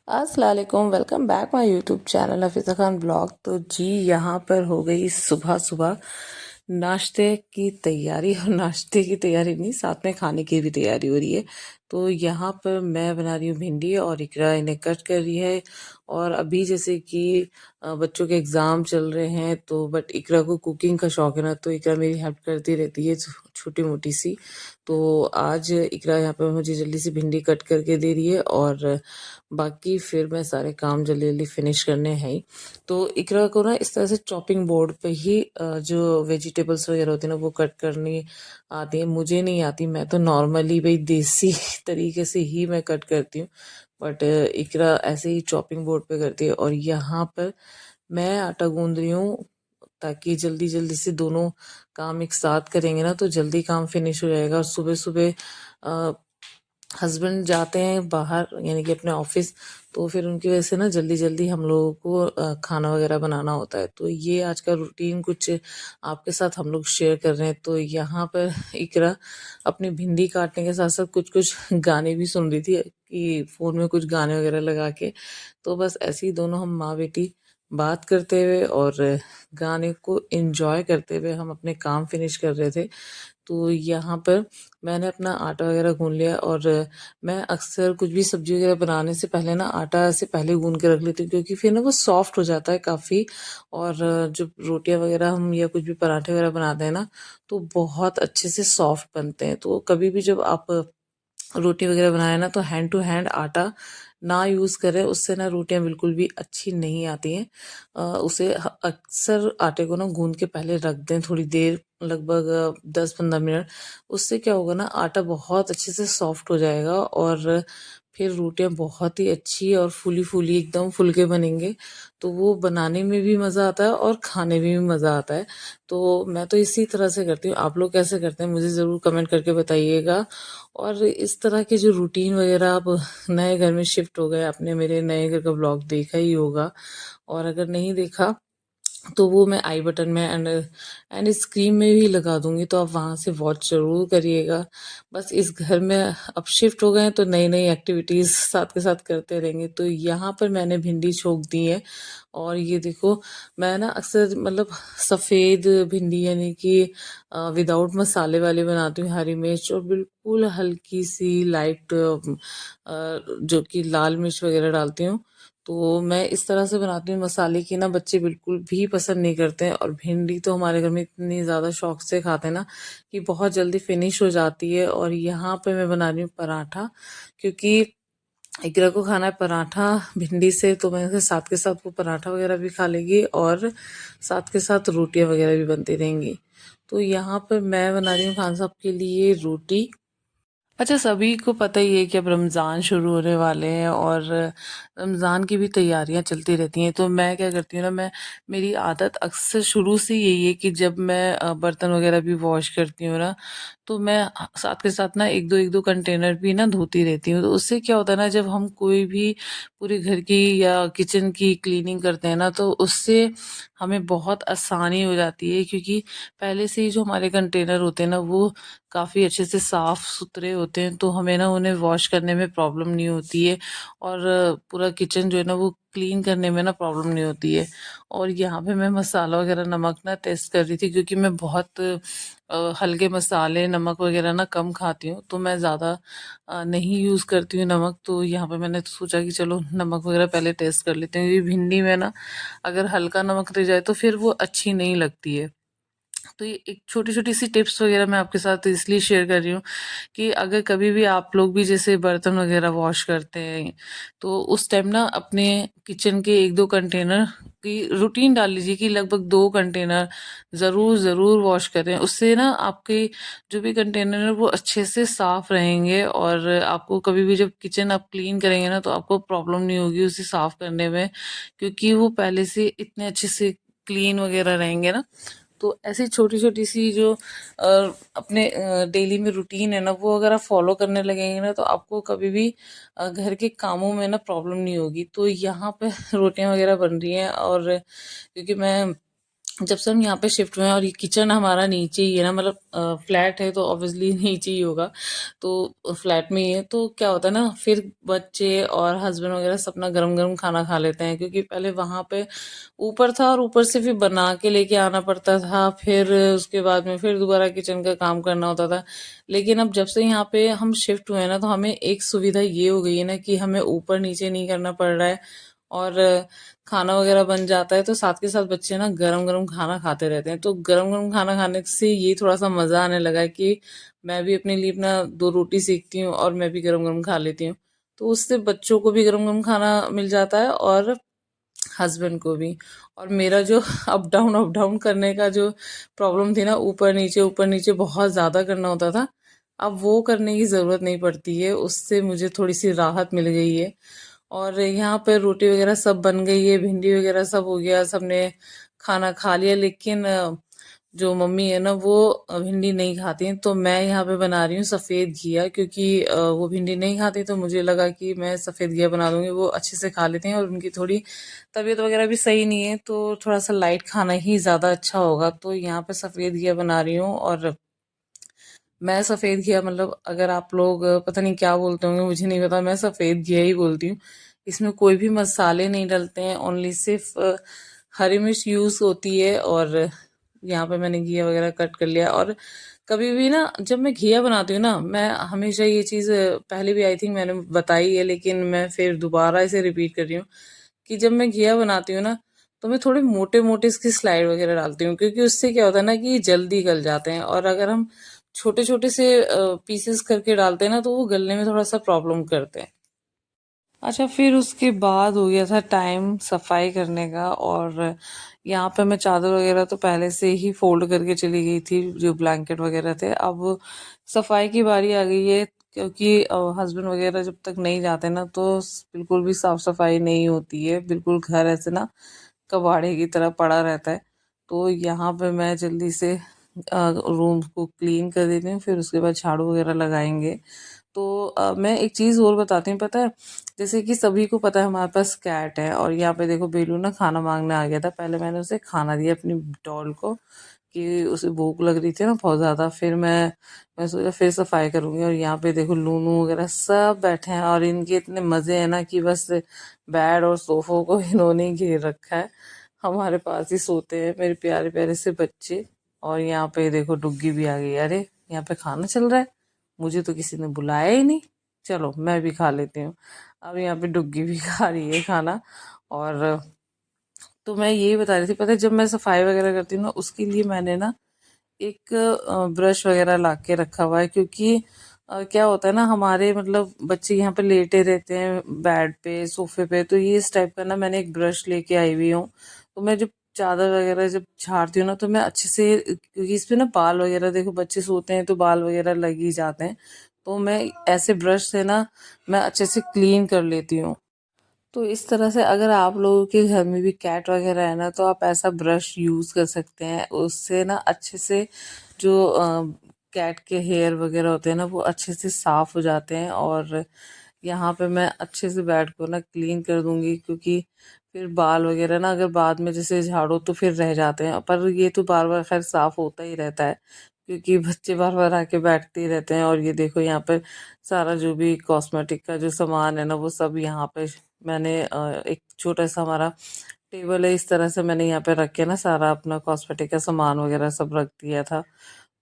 अस्सलाम वालेकुम, welcome back my YouTube channel Hafiza Khan blog. तो जी यहाँ पर हो गई सुबह सुबह नाश्ते की तैयारी और नाश्ते की तैयारी नहीं, साथ में खाने की भी तैयारी हो रही है। तो यहाँ पर मैं बना रही हूँ भिंडी और इकरा इन्हें कट कर रही है। और अभी जैसे कि बच्चों के एग्ज़ाम चल रहे हैं, तो बट इकरा को कुकिंग का शौक है ना, तो इकरा मेरी हेल्प करती रहती है छोटी मोटी सी। तो आज इकरा यहाँ पर मुझे जल्दी से भिंडी कट करके दे रही है और बाकी फिर मैं सारे काम जल्दी जल्दी फिनिश करने हैं ही। तो इकरा को ना इस तरह से चॉपिंग बोर्ड पे ही जो वेजिटेबल्स वगैरह होती है ना वो कट करनी आती है। मुझे नहीं आती, मैं तो नॉर्मली भाई देसी तरीके से ही मैं कट करती हूँ। बट इकरा ऐसे ही चॉपिंग बोर्ड पे करती है। और यहाँ पर मैं आटा गूंद रही हूँ ताकि जल्दी जल्दी से दोनों काम एक साथ करेंगे ना तो जल्दी काम फिनिश हो जाएगा। और सुबह सुबह हस्बैंड जाते हैं बाहर यानी कि अपने ऑफिस, तो फिर उनकी वजह से ना जल्दी जल्दी हम लोगों को खाना वगैरह बनाना होता है। तो ये आज का रूटीन कुछ आपके साथ हम लोग शेयर कर रहे हैं। तो यहाँ पर इकरा अपनी भिंडी काटने के साथ साथ कुछ कुछ गाने भी सुन रही थी कि फ़ोन में कुछ गाने वगैरह लगा के। तो बस ऐसे ही दोनों हम माँ बेटी बात करते हुए और गाने को एंजॉय करते हुए हम अपने काम फिनिश कर रहे थे। तो यहाँ पर मैंने अपना आटा वगैरह गूँध लिया। और मैं अक्सर कुछ भी सब्जी वगैरह बनाने से पहले ना आटा से पहले गूँध के रख लेती हूँ, क्योंकि फिर ना वो सॉफ्ट हो जाता है काफ़ी। और जब रोटियां वगैरह हम या कुछ भी पराठे वगैरह बनाते हैं ना तो बहुत अच्छे से सॉफ्ट बनते हैं। तो कभी भी जब आप रोटी वगैरह बनाए ना तो हैंड टू हैंड आटा ना यूज़ करें, उससे ना रोटियां बिल्कुल भी अच्छी नहीं आती हैं। अक्सर आटे को ना गूंद के पहले रख दें थोड़ी देर, लगभग 10-15 मिनट। उससे क्या होगा ना, आटा बहुत अच्छे से सॉफ्ट हो जाएगा और फिर रोटियां बहुत ही अच्छी और फूली फूली एकदम फुलके बनेंगे। तो वो बनाने में भी मज़ा आता है और खाने में भी मज़ा आता है। तो मैं तो इसी तरह से करती हूँ। आप लोग कैसे करते हैं मुझे ज़रूर कमेंट करके बताइएगा। और इस तरह के जो रूटीन वगैरह, आप नए घर में शिफ्ट हो गए, आपने मेरे नए घर का ब्लॉग देखा ही होगा। और अगर नहीं देखा तो वो मैं आई बटन में एंड स्क्रीन में भी लगा दूंगी, तो आप वहां से वॉच जरूर करिएगा। बस इस घर में अब शिफ्ट हो गए हैं तो नई नई एक्टिविटीज साथ के साथ करते रहेंगे। तो यहाँ पर मैंने भिंडी छोक दी है। और ये देखो, मैं ना अक्सर मतलब सफ़ेद भिंडी यानी कि विदाउट मसाले वाले बनाती हूँ, हरी मिर्च और बिल्कुल हल्की सी लाइट जो कि लाल मिर्च वगैरह डालती हूँ। तो मैं इस तरह से बनाती हूँ। मसाले की ना बच्चे बिल्कुल भी पसंद नहीं करते हैं। और भिंडी तो हमारे घर में इतनी ज़्यादा शौक से खाते हैं ना कि बहुत जल्दी फिनिश हो जाती है। और यहाँ पे मैं बना रही हूँ पराठा, क्योंकि इकरा को खाना है पराठा भिंडी से। तो मैं साथ के साथ वो पराठा वगैरह भी खा लेगी और साथ के साथ रोटियां वगैरह भी बनती रहेंगी। तो यहाँ पर मैं बना रही हूँ खान साहब के लिए रोटी। अच्छा, सभी को पता ही है कि अब रमज़ान शुरू होने वाले हैं और रमज़ान की भी तैयारियां चलती रहती हैं। तो मैं क्या करती हूँ ना, मैं मेरी आदत अक्सर शुरू से यही है कि जब मैं बर्तन वगैरह भी वॉश करती हूँ ना, तो मैं साथ के साथ ना एक दो कंटेनर भी ना धोती रहती हूँ। तो उससे क्या होता है ना, जब हम कोई भी पूरे घर की या किचन की क्लीनिंग करते हैं ना तो उससे हमें बहुत आसानी हो जाती है, क्योंकि पहले से ही जो हमारे कंटेनर होते हैं ना वो काफ़ी अच्छे से साफ़ सुथरे होते हैं। तो हमें ना उन्हें वॉश करने में प्रॉब्लम नहीं होती है। और पूरा किचन जो है ना वो क्लीन करने में ना प्रॉब्लम नहीं होती है। और यहाँ पे मैं मसाला वगैरह नमक ना टेस्ट कर रही थी, क्योंकि मैं बहुत हल्के मसाले नमक वगैरह ना कम खाती हूँ, तो मैं ज़्यादा नहीं यूज़ करती हूँ नमक। तो यहाँ पे मैंने सोचा कि चलो नमक वगैरह पहले टेस्ट कर लेते हैं, क्योंकि भिंडी में ना अगर हल्का नमक रह जाए तो फिर वो अच्छी नहीं लगती है। तो ये एक छोटी-छोटी सी टिप्स वगैरह मैं आपके साथ इसलिए शेयर कर रही हूँ कि अगर कभी भी आप लोग भी जैसे बर्तन वगैरह वॉश करते हैं, तो उस टाइम ना अपने किचन के 1-2 कंटेनर की रूटीन डाल लीजिए कि लगभग 2 कंटेनर ज़रूर वॉश करें। उससे ना आपके जो भी कंटेनर है वो अच्छे से साफ रहेंगे और आपको कभी भी जब किचन आप क्लीन करेंगे ना तो आपको प्रॉब्लम नहीं होगी उसे साफ करने में, क्योंकि वो पहले से इतने अच्छे से क्लीन वगैरह रहेंगे ना। तो ऐसी छोटी-छोटी सी जो अपने डेली में रूटीन है ना वो अगर आप फॉलो करने लगेंगे ना तो आपको कभी भी घर के कामों में ना प्रॉब्लम नहीं होगी। तो यहाँ पे रोटियां वगैरह बन रही हैं और क्योंकि मैं जब से हम यहाँ पे शिफ्ट हुए हैं और ये किचन हमारा नीचे ही है ना, मतलब फ्लैट है तो ऑब्वियसली नीचे ही होगा, तो फ्लैट में ही है, तो क्या होता है ना, फिर बच्चे और हस्बैंड वगैरह सब अपना गरम गरम खाना खा लेते हैं, क्योंकि पहले वहाँ पे ऊपर था और ऊपर से फिर बना के लेके आना पड़ता था, फिर उसके बाद में फिर दोबारा किचन का काम करना होता था। लेकिन अब जब से यहाँ पे हम शिफ्ट हुए हैं ना, तो हमें एक सुविधा ये हो गई है ना कि हमें ऊपर नीचे नहीं करना पड़ रहा है, और खाना वगैरह बन जाता है, तो साथ के साथ बच्चे ना गरम गरम खाना खाते रहते हैं, तो गरम गरम खाना खाने से ये थोड़ा सा मजा आने लगा है कि मैं भी अपने लिए अपना 2 रोटी सेकती हूँ और मैं भी गरम गरम खा लेती हूँ, तो उससे बच्चों को भी गरम गरम खाना मिल जाता है और हस्बैंड को भी। और मेरा जो अप डाउन करने का जो प्रॉब्लम थी ना, ऊपर नीचे बहुत ज़्यादा करना होता था, अब वो करने की ज़रूरत नहीं पड़ती है, उससे मुझे थोड़ी सी राहत मिल गई है। और यहाँ पे रोटी वगैरह सब बन गई है, भिंडी वगैरह सब हो गया, सबने खाना खा लिया, लेकिन जो मम्मी है ना वो भिंडी नहीं खाती हैं, तो मैं यहाँ पे बना रही हूँ सफ़ेद घिया, क्योंकि वो भिंडी नहीं खाती, तो मुझे लगा कि मैं सफ़ेद घिया बना दूंगी, वो अच्छे से खा लेते हैं, और उनकी थोड़ी तबीयत वगैरह भी सही नहीं है, तो थोड़ा सा लाइट खाना ही ज़्यादा अच्छा होगा, तो यहाँ पे सफ़ेद घिया बना रही हूँ। और मैं सफ़ेद घिया, मतलब अगर आप लोग पता नहीं क्या बोलते होंगे, मुझे नहीं पता, मैं सफ़ेद घिया ही बोलती हूँ। इसमें कोई भी मसाले नहीं डलते हैं, ओनली सिर्फ हरी मिर्च यूज़ होती है, और यहाँ पे मैंने घिया वगैरह कट कर लिया। और कभी भी ना जब मैं घिया बनाती हूँ ना, मैं हमेशा ये चीज़ पहले भी आई थिंक मैंने बताई है, लेकिन मैं फिर दोबारा इसे रिपीट कर रही हूँ कि जब मैं घिया बनाती हूँ ना, तो मैं थोड़े मोटे मोटे इसकी स्लाइड वगैरह डालती हूँ, क्योंकि उससे क्या होता है ना कि ये जल्दी गल जाते हैं, और अगर हम छोटे छोटे से पीसेस करके डालते हैं ना, तो वो गलने में थोड़ा सा प्रॉब्लम करते हैं। अच्छा, फिर उसके बाद हो गया था टाइम सफाई करने का, और यहाँ पे मैं चादर वगैरह तो पहले से ही फोल्ड करके चली गई थी, जो ब्लैंकेट वगैरह थे। अब सफाई की बारी आ गई है, क्योंकि हस्बैंड वगैरह जब तक नहीं जाते ना, तो बिल्कुल भी साफ सफाई नहीं होती है, बिल्कुल घर ऐसे ना कबाड़े की तरह पड़ा रहता है। तो यहाँ पे मैं जल्दी से रूम को क्लीन कर देती हूँ, फिर उसके बाद झाड़ू वगैरह लगाएंगे। तो मैं एक चीज़ और बताती हूँ, पता है, जैसे कि सभी को पता है हमारे पास कैट है, और यहाँ पे देखो बेलू ना खाना मांगने आ गया था, पहले मैंने उसे खाना दिया अपनी डॉल को, कि उसे भूख लग रही थी ना बहुत ज़्यादा, फिर मैं सोचा फिर सफाई करूँगी। और यहाँ पे देखो लूनू वगैरह सब बैठे हैं, और इनके इतने मज़े हैं ना कि बस बेड और सोफ़ों को इन्होंने ही घेर रखा है, हमारे पास ही सोते हैं मेरे प्यारे प्यारे से बच्चे। और यहाँ पे देखो डुग्गी भी आ गई, अरे यहाँ पे खाना चल रहा है, मुझे तो किसी ने बुलाया ही नहीं, चलो मैं भी खा लेती हूँ। अब यहाँ पे डुग्गी भी खा रही है खाना। और तो मैं यही बता रही थी, पता है, जब मैं सफाई वगैरह करती हूँ ना, उसके लिए मैंने ना एक ब्रश वगैरह ला के रखा हुआ है, क्योंकि क्या होता है ना, हमारे मतलब बच्चे यहाँ पे लेटे रहते हैं बेड पे सोफे पे, तो ये इस टाइप का ना मैंने एक ब्रश लेके आई हुई हूँ। तो मैं जब चादर वगैरह जब झाड़ती हूँ ना, तो मैं अच्छे से, क्योंकि इस पे ना बाल वगैरह, देखो बच्चे सोते हैं तो बाल वगैरह लग ही जाते हैं, तो मैं ऐसे ब्रश से ना मैं अच्छे से क्लीन कर लेती हूँ। तो इस तरह से अगर आप लोगों के घर में भी कैट वगैरह है ना, तो आप ऐसा ब्रश यूज़ कर सकते हैं, उससे ना अच्छे से जो कैट के हेयर वगैरह होते हैं ना, वो अच्छे से साफ हो जाते हैं। और यहाँ पे मैं अच्छे से बेड को ना क्लीन कर दूंगी, क्योंकि फिर बाल वगैरह ना अगर बाद में जैसे झाड़ो तो फिर रह जाते हैं, पर ये तो बार बार खैर साफ होता ही रहता है, क्योंकि बच्चे बार बार आके बैठते ही रहते हैं। और ये देखो यहाँ पे सारा जो भी कॉस्मेटिक का जो सामान है ना, वो सब यहाँ पे मैंने एक छोटा सा हमारा टेबल है, इस तरह से मैंने यहाँ पे रख के ना सारा अपना कॉस्मेटिक का सामान वगैरह सब रख दिया था।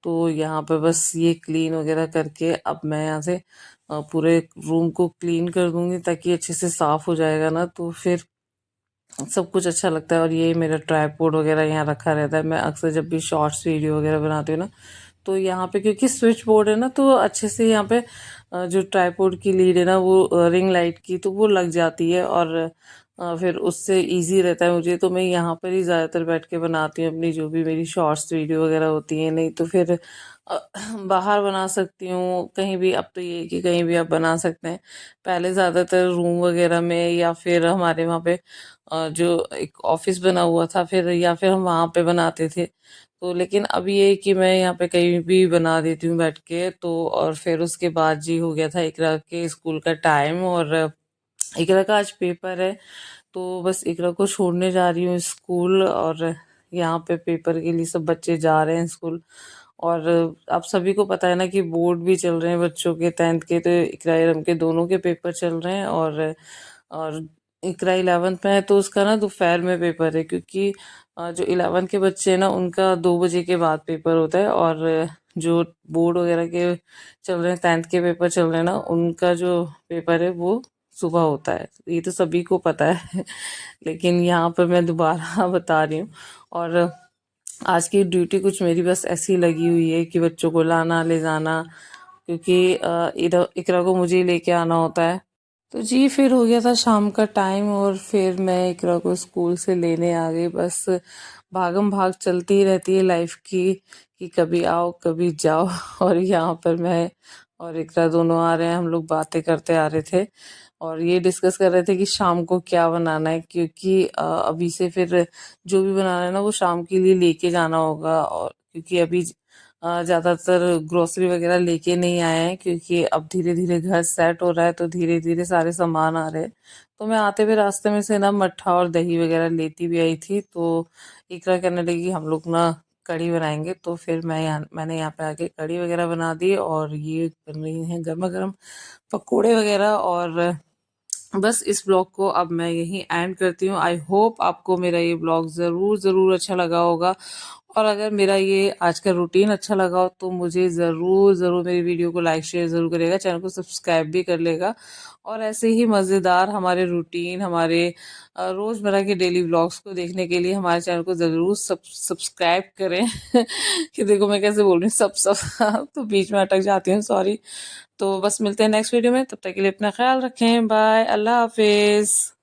तो यहाँ पे बस ये क्लीन वगैरह करके अब मैं यहाँ से पूरे रूम को क्लीन कर दूंगी, ताकि अच्छे से साफ हो जाएगा ना, तो फिर सब कुछ अच्छा लगता है। और ये मेरा ट्राईपोड वगैरह यहाँ रखा रहता है, मैं अक्सर जब भी शॉर्ट्स वीडियो वगैरह बनाती हूँ ना, तो यहाँ पे क्योंकि स्विच बोर्ड है ना, तो अच्छे से यहाँ पे जो ट्राईपोड की लीड है ना, वो रिंग लाइट की, तो वो लग जाती है, और फिर उससे इजी रहता है मुझे, तो मैं यहाँ पर ही ज़्यादातर बैठ के बनाती हूँ अपनी जो भी मेरी शॉर्ट्स वीडियो वगैरह होती है, नहीं तो फिर अ, बाहर बना सकती हूँ कहीं भी। अब तो ये है कि कहीं भी आप बना सकते हैं, पहले ज़्यादातर रूम वगैरह में, या फिर हमारे वहाँ पे जो एक ऑफिस बना हुआ था, फिर या फिर हम वहाँ पे बनाते थे। तो लेकिन अब ये है कि मैं यहाँ पे कहीं भी बना देती हूँ बैठ के। तो और फिर उसके बाद जी हो गया था इकरा के स्कूल का टाइम, और इकरा का आज पेपर है, तो बस इकरा को छोड़ने जा रही हूँ स्कूल। और यहाँ पे पेपर के लिए सब बच्चे जा रहे हैं स्कूल। और आप सभी को पता है ना कि बोर्ड भी चल रहे हैं बच्चों के, 10th के तो इकरा इरम के दोनों के पेपर चल रहे हैं। और इकरा 11th में है तो उसका ना दोपहर में पेपर है, क्योंकि जो 11th के बच्चे हैं ना उनका 2 बजे के बाद पेपर होता है। और जो बोर्ड वगैरह के चल रहे हैं, 10th के पेपर चल रहे हैं ना, उनका जो पेपर है वो सुबह होता है। ये तो सभी को पता है लेकिन यहाँ पर मैं दोबारा बता रही हूँ। और आज की ड्यूटी कुछ मेरी बस ऐसी लगी हुई है कि बच्चों को लाना ले जाना, क्योंकि इधर इकरा को मुझे ही लेके आना होता है। तो जी फिर हो गया था शाम का टाइम, और फिर मैं इकरा को स्कूल से लेने आ गई। बस भागम भाग चलती ही रहती है लाइफ की, कि कभी आओ कभी जाओ और यहाँ पर मैं और इकरा दोनों आ रहे हैं। हम लोग बातें करते आ रहे थे और ये डिस्कस कर रहे थे कि शाम को क्या बनाना है, क्योंकि अभी से फिर जो भी बनाना है ना वो शाम के लिए लेके जाना होगा। और क्योंकि अभी ज्यादातर ग्रोसरी वगैरह लेके नहीं आए हैं, क्योंकि अब धीरे धीरे घर सेट हो रहा है तो धीरे धीरे सारे सामान आ रहे हैं। तो मैं आते हुए रास्ते में से ना मट्ठा और दही वगैरह लेती भी आई थी। तो इकरा कहने लगी हम लोग ना कढ़ी बनाएंगे, तो फिर मैंने यहाँ पे आके कढ़ी वगैरह बना दी। और ये बन रही है गर्मा गर्म पकोड़े वगैरह। और बस इस ब्लॉग को अब मैं यहीं एंड करती हूँ। आई होप आपको मेरा ये ब्लॉग ज़रूर ज़रूर अच्छा लगा होगा। और अगर मेरा ये आज का रूटीन अच्छा लगा हो तो मुझे ज़रूर ज़रूर मेरी वीडियो को लाइक शेयर ज़रूर करेगा, चैनल को सब्सक्राइब भी कर लेगा। और ऐसे ही मज़ेदार हमारे रूटीन, हमारे रोज़मर्रा के डेली ब्लॉग्स को देखने के लिए हमारे चैनल को ज़रूर सब्सक्राइब करें कि देखो मैं कैसे बोल रही हूँ सब तो बीच में अटक जाती हूँ, सॉरी। तो बस मिलते हैं नेक्स्ट वीडियो में, तब तक के लिए अपना ख्याल रखें, बाय, अल्लाह हाफिज़।